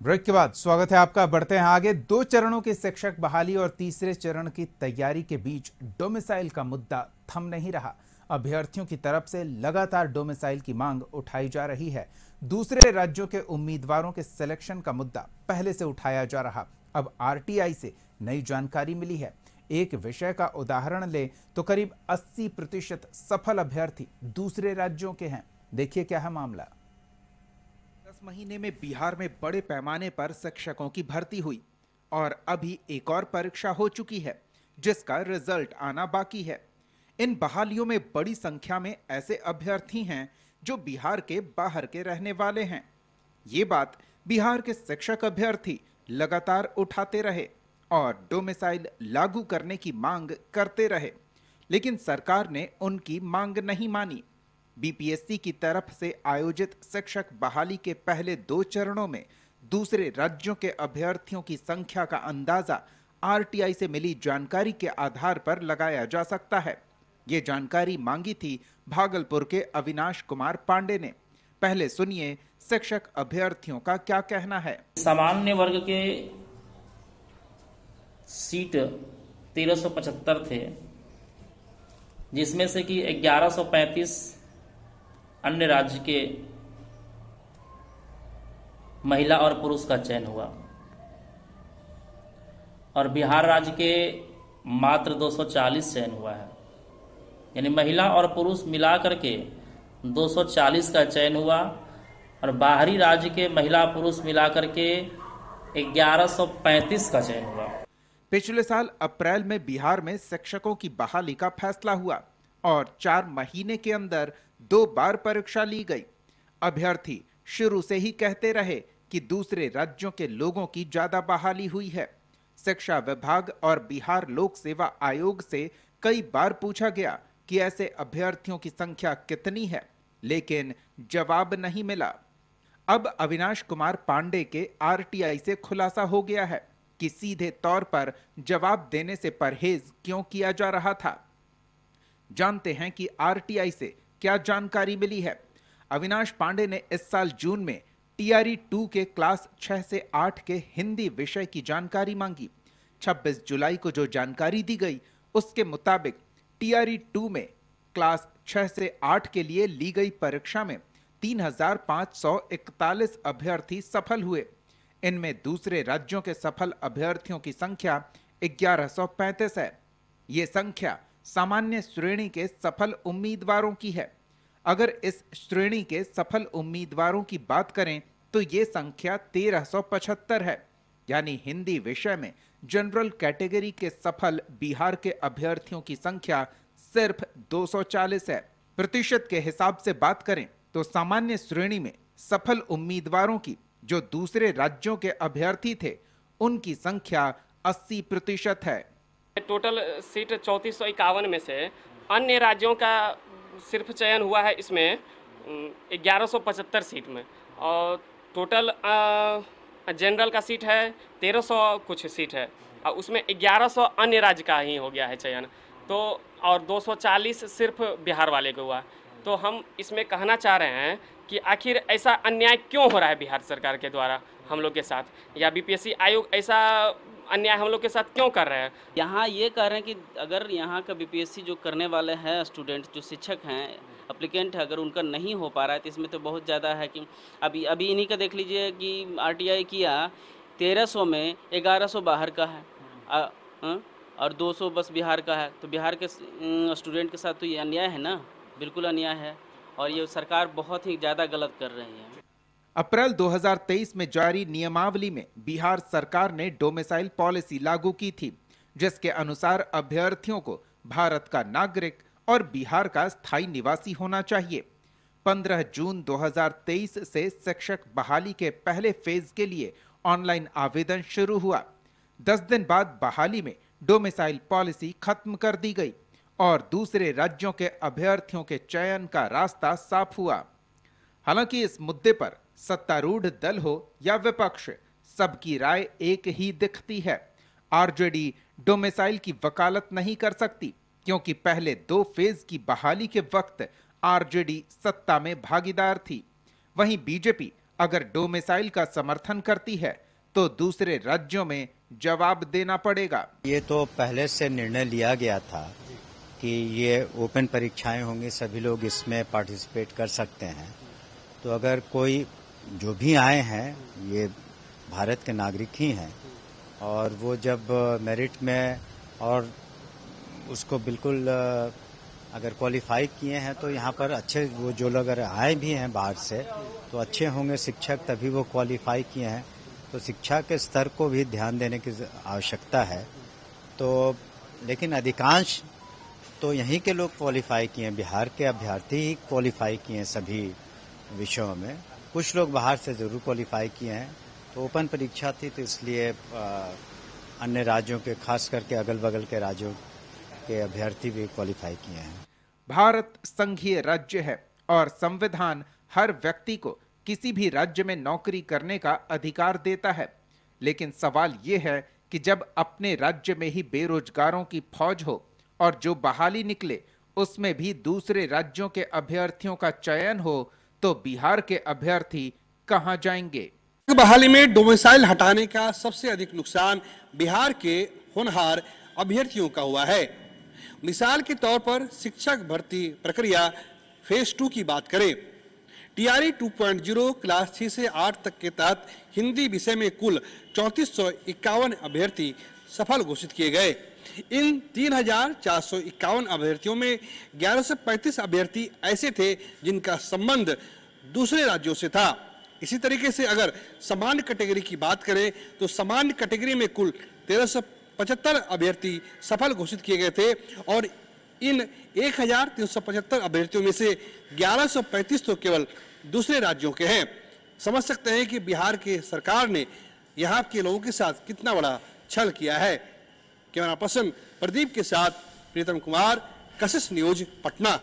Break के बाद स्वागत है आपका। बढ़ते हैं आगे। 2 चरणों की शिक्षक बहाली और तीसरे चरण की तैयारी के बीच डोमिसाइल का मुद्दा थम नहीं रहा। अभ्यर्थियों की तरफ से लगातार डोमिसाइल की मांग उठाई जा रही है। दूसरे राज्यों के उम्मीदवारों के सिलेक्शन का मुद्दा पहले से उठाया जा रहा। अब आरटीआई से नई जानकारी मिली है। एक विषय का उदाहरण लें तो करीब 80% सफल अभ्यर्थी दूसरे राज्यों के हैं। देखिए क्या है मामला। 10 महीने में बिहार में बड़े पैमाने पर शिक्षकों की भर्ती हुई और अभी एक और परीक्षा हो चुकी है जिसका रिजल्ट आना बाकी है। इन बहालियों में बड़ी संख्या में ऐसे अभ्यर्थी हैं जो बिहार के बाहर के रहने वाले हैं। ये बात बिहार के शिक्षक अभ्यर्थी लगातार उठाते रहे और डोमिसाइल लागू करने की मांग करते रहे, लेकिन सरकार ने उनकी मांग नहीं मानी। बीपीएससी की तरफ से आयोजित शिक्षक बहाली के पहले 2 चरणों में दूसरे राज्यों के अभ्यर्थियों की संख्या का अंदाजा आरटीआई से मिली जानकारी के आधार पर लगाया जा सकता है। ये जानकारी मांगी थी भागलपुर के अविनाश कुमार पांडे ने। पहले सुनिए शिक्षक अभ्यर्थियों का क्या कहना है। सामान्य वर्ग के सीट 1375 थे, जिसमें से कि 1135 अन्य राज्य के महिला और पुरुष का चयन हुआ और बिहार राज्य के मात्र 240 चयन हुआ है। यानी महिला और पुरुष मिलाकर के 240 का चयन हुआ और बाहरी राज्य के महिला पुरुष मिलाकर के 1135 का चयन हुआ। पिछले साल अप्रैल में बिहार में शिक्षकों की बहाली का फैसला हुआ और 4 महीने के अंदर 2 बार परीक्षा ली गई। अभ्यर्थी शुरू से ही कहते रहे कि दूसरे राज्यों के लोगों की ज्यादा बहाली हुई है। शिक्षा विभाग और बिहार लोक सेवा आयोग से कई बार पूछा गया कि ऐसे अभ्यर्थियों की संख्या कितनी है, लेकिन जवाब नहीं मिला। अब अविनाश कुमार पांडे के आरटीआई से खुलासा हो गया है कि सीधे तौर पर जवाब देने से परहेज क्यों किया जा रहा था। जानते हैं कि आरटीआई से क्या जानकारी मिली है। अविनाश पांडे ने इस साल जून में टीआरई 2 के क्लास 6 से 8 के हिंदी विषय की जानकारी मांगी। 26 जुलाई को जो जानकारी दी गई उसके मुताबिक टीआरई 2 में क्लास 6 से 8 के लिए ली गई परीक्षा में 3541 अभ्यर्थी सफल हुए। इनमें दूसरे राज्यों के सफल अभ्यर्थियों की संख्या 1135 है। ये संख्या सामान्य श्रेणी के सफल उम्मीदवारों की है। अगर इस श्रेणी के सफल उम्मीदवारों की बात करें तो ये संख्या 1375 है। यानी हिंदी विषय में जनरल कैटेगरी के सफल बिहार के अभ्यर्थियों की संख्या सिर्फ 240 है। प्रतिशत के हिसाब से बात करें तो सामान्य श्रेणी में सफल उम्मीदवारों की जो दूसरे राज्यों के अभ्यर्थी थे उनकी संख्या 80% है। टोटल सीट 3451 में से अन्य राज्यों का सिर्फ चयन हुआ है इसमें 1175 सीट में, और टोटल जनरल का सीट है 1300 कुछ सीट है और उसमें 1100 अन्य राज्य का ही हो गया है चयन, तो और 240 सिर्फ बिहार वाले को हुआ। तो हम इसमें कहना चाह रहे हैं कि आखिर ऐसा अन्याय क्यों हो रहा है बिहार सरकार के द्वारा हम लोग के साथ, या बीपीएससी आयोग ऐसा अन्याय हम लोग के साथ क्यों कर रहे हैं। यहाँ ये कह रहे हैं कि अगर यहाँ का बीपीएससी जो करने वाले हैं स्टूडेंट, जो शिक्षक हैं, एप्लीकेंट है, अगर उनका नहीं हो पा रहा है तो इसमें तो बहुत ज़्यादा है कि अभी इन्हीं का देख लीजिए कि आरटीआई किया 1300 में 1100 बाहर का है और 200 बस बिहार का है। तो बिहार के स्टूडेंट के साथ तो ये अन्याय है ना, बिल्कुल अन्याय है और ये सरकार बहुत ही ज़्यादा गलत कर रही है। अप्रैल 2023 में जारी नियमावली में बिहार सरकार ने डोमिसाइल पॉलिसी लागू की थी, जिसके अनुसार अभ्यर्थियों को भारत का नागरिक और बिहार का स्थायी निवासी होना चाहिए। 15 जून 2023 से शिक्षक बहाली के पहले फेज के लिए ऑनलाइन आवेदन शुरू हुआ। 10 दिन बाद बहाली में डोमिसाइल पॉलिसी खत्म कर दी गई और दूसरे राज्यों के अभ्यर्थियों के चयन का रास्ता साफ हुआ। हालांकि इस मुद्दे पर सत्तारूढ़ दल हो या विपक्ष, सबकी राय एक ही दिखती है। आरजेडी डोमिसाइल की वकालत नहीं कर सकती क्योंकि पहले 2 फेज की बहाली के वक्त आरजेडी सत्ता में भागीदार थी। वहीं बीजेपी अगर डोमिसाइल का समर्थन करती है तो दूसरे राज्यों में जवाब देना पड़ेगा। ये तो पहले से निर्णय लिया गया था कि ये ओपन परीक्षाएं होंगी, सभी लोग इसमें पार्टिसिपेट कर सकते हैं। तो अगर कोई जो भी आए हैं ये भारत के नागरिक ही हैं और वो जब मेरिट में और उसको बिल्कुल अगर क्वालिफाई किए हैं तो यहाँ पर अच्छे वो जो लोग अगर आए भी हैं बाहर से तो अच्छे होंगे शिक्षक, तभी वो क्वालिफाई किए हैं। तो शिक्षा के स्तर को भी ध्यान देने की आवश्यकता है। तो लेकिन अधिकांश तो यहीं के लोग क्वालिफाई किए हैं, बिहार के अभ्यर्थी ही क्वालिफाई किए हैं सभी विषयों में। कुछ लोग बाहर से जरूर क्वालिफाई किए हैं। तो ओपन परीक्षा थी तो इसलिए अन्य राज्यों के, खास करके अगल बगल के राज्यों के अभ्यर्थी भी क्वालिफाई किए हैं। भारत संघीय राज्य है और संविधान हर व्यक्ति को किसी भी राज्य में नौकरी करने का अधिकार देता है। लेकिन सवाल ये है कि जब अपने राज्य में ही बेरोजगारों की फौज हो और जो बहाली निकले उसमें भी दूसरे राज्यों के अभ्यर्थियों का चयन हो तो बिहार के अभ्यर्थी कहां जाएंगे? बहाली में डोमिसाइल हटाने का सबसे अधिक नुकसान बिहार के होनहार अभ्यर्थियों का हुआ है। मिसाल के तौर पर शिक्षक भर्ती प्रक्रिया फेज 2 की बात करें। टीआरई 2.0 क्लास 6 से 8 तक के तहत हिंदी विषय में कुल 3451 अभ्यर्थी सफल घोषित किए गए। इन 3451 अभ्यर्थियों में 1135 अभ्यर्थी ऐसे थे जिनका संबंध दूसरे राज्यों से था। इसी तरीके से अगर सामान्य कैटेगरी की बात करें तो सामान्य कैटेगरी में कुल 1375 अभ्यर्थी सफल घोषित किए गए थे और इन 1375 अभ्यर्थियों में से 1135 तो केवल दूसरे राज्यों के हैं। समझ सकते हैं कि बिहार की सरकार ने यहाँ के लोगों के साथ कितना बड़ा छल किया है। कैमरा पर्सन प्रदीप के साथ प्रीतम कुमार, कशिश न्यूज, पटना।